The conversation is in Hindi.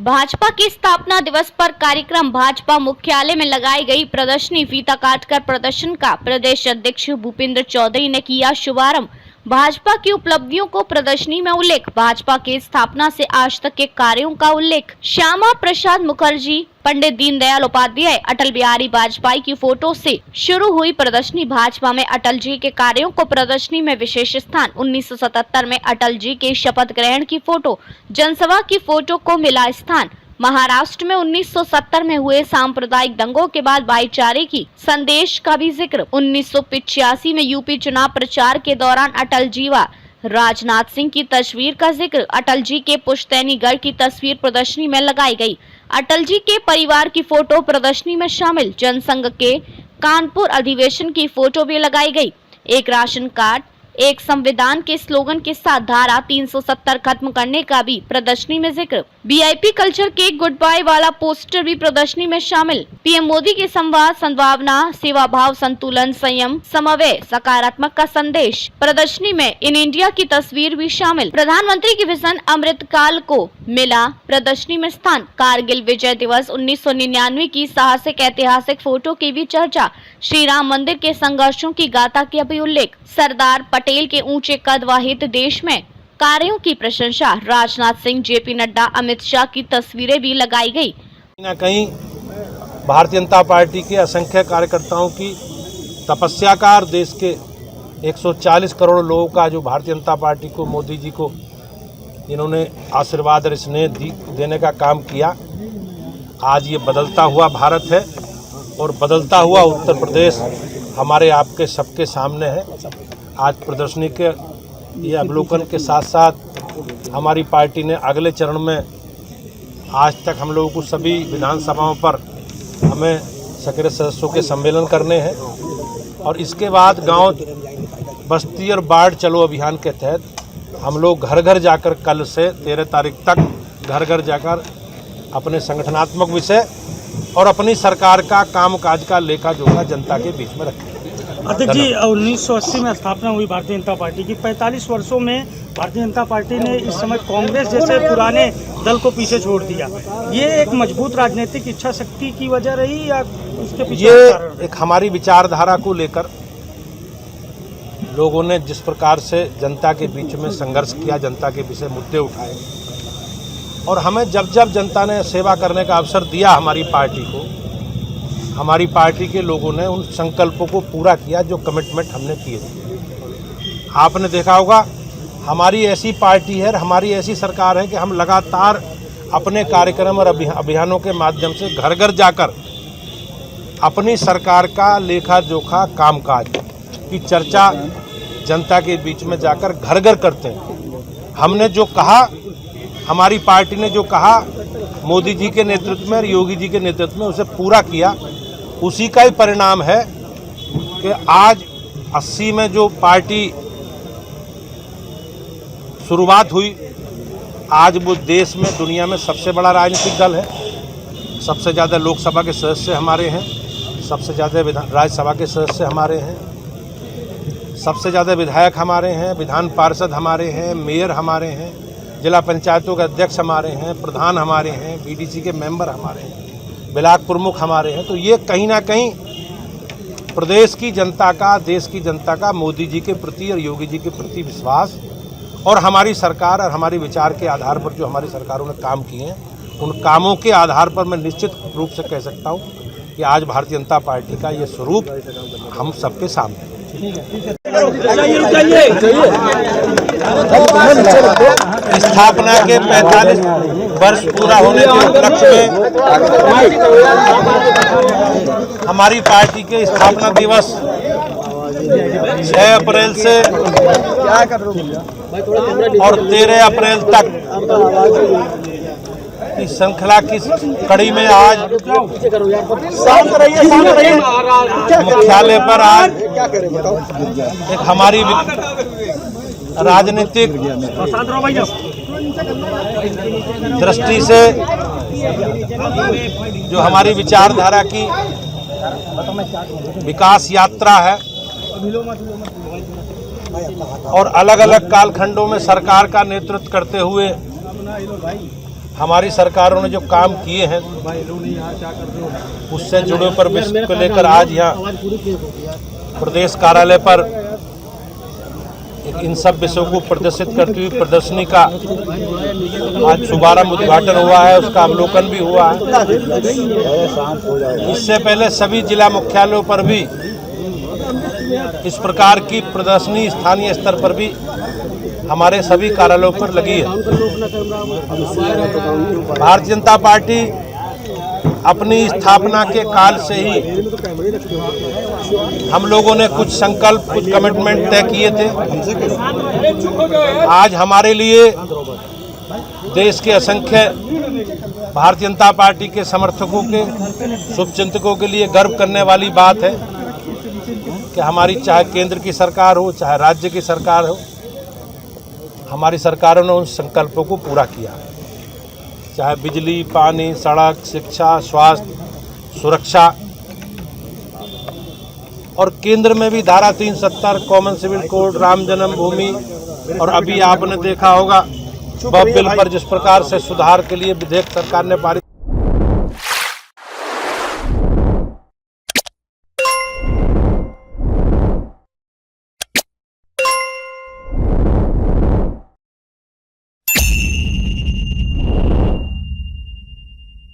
भाजपा की स्थापना दिवस पर कार्यक्रम। भाजपा मुख्यालय में लगाई गई प्रदर्शनी। फीता काटकर प्रदर्शन का प्रदेश अध्यक्ष भूपेंद्र चौधरी ने किया शुभारंभ। भाजपा की उपलब्धियों को प्रदर्शनी में उल्लेख। भाजपा के स्थापना से आज तक के कार्यों का उल्लेख। श्यामा प्रसाद मुखर्जी, पंडित दीनदयाल उपाध्याय, अटल बिहारी वाजपेयी की फोटो से शुरू हुई प्रदर्शनी। भाजपा में अटल जी के कार्यों को प्रदर्शनी में विशेष स्थान। 1977 में अटल जी के शपथ ग्रहण की फोटो, जनसभा की फोटो को मिला स्थान। महाराष्ट्र में 1970 में हुए सांप्रदायिक दंगों के बाद भाईचारे की संदेश का भी जिक्र। 1985 में यूपी चुनाव प्रचार के दौरान अटल जी व राजनाथ सिंह की तस्वीर का जिक्र। अटल जी के पुश्तैनी गढ़ की तस्वीर प्रदर्शनी में लगाई गई। अटल जी के परिवार की फोटो प्रदर्शनी में शामिल। जनसंघ के कानपुर अधिवेशन की फोटो भी लगाई गई। एक राशन कार्ड, एक संविधान के स्लोगन के साथ धारा 370 खत्म करने का भी प्रदर्शनी में जिक्र। वीआईपी कल्चर के गुड बाय वाला पोस्टर भी प्रदर्शनी में शामिल। पीएम मोदी के संवाद, सद्भावना, सेवा भाव, संतुलन, संयम, समन्वय, सकारात्मक का संदेश। प्रदर्शनी में इन इंडिया की तस्वीर भी शामिल। प्रधानमंत्री की विजन अमृतकाल को मिला प्रदर्शनी में स्थान। कारगिल विजय दिवस 1999 की साहसिक ऐतिहासिक फोटो की भी चर्चा। श्री राम मंदिर के संघर्षों की गाथा का भी उल्लेख। सरदार पटेल के ऊंचे कद व हित देश में कार्यों की प्रशंसा। राजनाथ सिंह, जेपी नड्डा, अमित शाह की तस्वीरें भी लगाई गई। कहीं न कहीं भारतीय जनता पार्टी के असंख्य कार्यकर्ताओं की तपस्या का और देश के 140 करोड़ लोगों का जो भारतीय जनता पार्टी को, मोदी जी को इन्होंने आशीर्वाद और स्नेह देने का काम किया। आज ये बदलता हुआ भारत है और बदलता हुआ उत्तर प्रदेश हमारे आपके सबके सामने है। आज प्रदर्शनी के ये अवलोकन के साथ साथ हमारी पार्टी ने अगले चरण में, आज तक हम लोगों को सभी विधानसभाओं पर हमें सक्रिय सदस्यों के सम्मेलन करने हैं और इसके बाद गांव, बस्ती और बाढ़ चलो अभियान के तहत हम लोग घर घर जाकर कल से 13 तारीख तक घर घर जाकर अपने संगठनात्मक विषय और अपनी सरकार का कामकाज का लेखा जोखा जनता के बीच में रखें। अध्यक्ष जी, 1980 में स्थापना हुई भारतीय जनता पार्टी की। 45 वर्षों में भारतीय जनता पार्टी ने इस समय कांग्रेस जैसे पुराने दल को पीछे छोड़ दिया। ये एक मजबूत राजनीतिक इच्छा शक्ति की वजह रही या उसके पीछे? ये एक हमारी विचारधारा को लेकर लोगों ने जिस प्रकार से जनता के बीच में संघर्ष किया, जनता के विषय मुद्दे उठाए और हमें जब जब जनता ने सेवा करने का अवसर दिया हमारी पार्टी को, हमारी पार्टी के लोगों ने उन संकल्पों को पूरा किया जो कमिटमेंट हमने किए थे। आपने देखा होगा हमारी ऐसी पार्टी है, हमारी ऐसी सरकार है कि हम लगातार अपने कार्यक्रम और अभियानों के माध्यम से घर घर जाकर अपनी सरकार का लेखा जोखा, कामकाज की चर्चा जनता के बीच में जाकर घर घर करते हैं। हमने जो कहा, हमारी पार्टी ने जो कहा, मोदी जी के नेतृत्व में और योगी जी के नेतृत्व में उसे पूरा किया। उसी का ही परिणाम है कि आज 80 में जो पार्टी शुरुआत हुई, आज वो देश में, दुनिया में सबसे बड़ा राजनीतिक दल है। सबसे ज़्यादा लोकसभा के सदस्य हमारे हैं, सबसे ज़्यादा राज्यसभा के सदस्य हमारे हैं, सबसे ज़्यादा विधायक हमारे हैं, विधान पार्षद हमारे हैं, मेयर हमारे हैं, जिला पंचायतों के अध्यक्ष हमारे हैं, प्रधान हमारे हैं, बीडीसी के मेंबर हमारे हैं, ब्लॉक प्रमुख हमारे हैं। तो ये कहीं ना कहीं प्रदेश की जनता का, देश की जनता का मोदी जी के प्रति और योगी जी के प्रति विश्वास और हमारी सरकार और हमारी विचार के आधार पर जो हमारी सरकारों ने काम किए हैं, उन कामों के आधार पर मैं निश्चित रूप से कह सकता हूँ कि आज भारतीय जनता पार्टी का ये स्वरूप हम सबके सामने है। स्थापना के 45 वर्ष पूरा होने के उपलक्ष्य में हमारी पार्टी के स्थापना दिवस 6 अप्रैल से और 13 अप्रैल तक की श्रृंखला की कड़ी में आज मुख्यालय पर आज एक हमारी राजनीतिक दृष्टि से जो हमारी विचारधारा की विकास यात्रा है और अलग अलग कालखंडों में सरकार का नेतृत्व करते हुए हमारी सरकारों ने जो काम किए हैं उससे जुड़े पर विषय को लेकर आज यहाँ प्रदेश कार्यालय पर इन सब विषयों को प्रदर्शित करती हुई प्रदर्शनी का आज शुभारंभ उद्घाटन हुआ है, उसका अवलोकन भी हुआ है। इससे पहले सभी जिला मुख्यालयों पर भी इस प्रकार की प्रदर्शनी स्थानीय स्तर पर भी हमारे सभी कार्यालयों पर लगी है। भारतीय जनता पार्टी अपनी स्थापना के काल से ही हम लोगों ने कुछ संकल्प, कुछ कमिटमेंट तय किए थे। आज हमारे लिए देश के असंख्य भारतीय जनता पार्टी के समर्थकों के, शुभचिंतकों के लिए गर्व करने वाली बात है कि हमारी चाहे केंद्र की सरकार हो, चाहे राज्य की सरकार हो, हमारी सरकारों ने उन संकल्पों को पूरा किया। चाहे बिजली, पानी, सड़क, शिक्षा, स्वास्थ्य, सुरक्षा और केंद्र में भी धारा 370 कॉमन सिविल कोड, राम जन्मभूमि और अभी आपने देखा होगा वह बिल पर जिस प्रकार से सुधार के लिए विधेयक सरकार ने पारित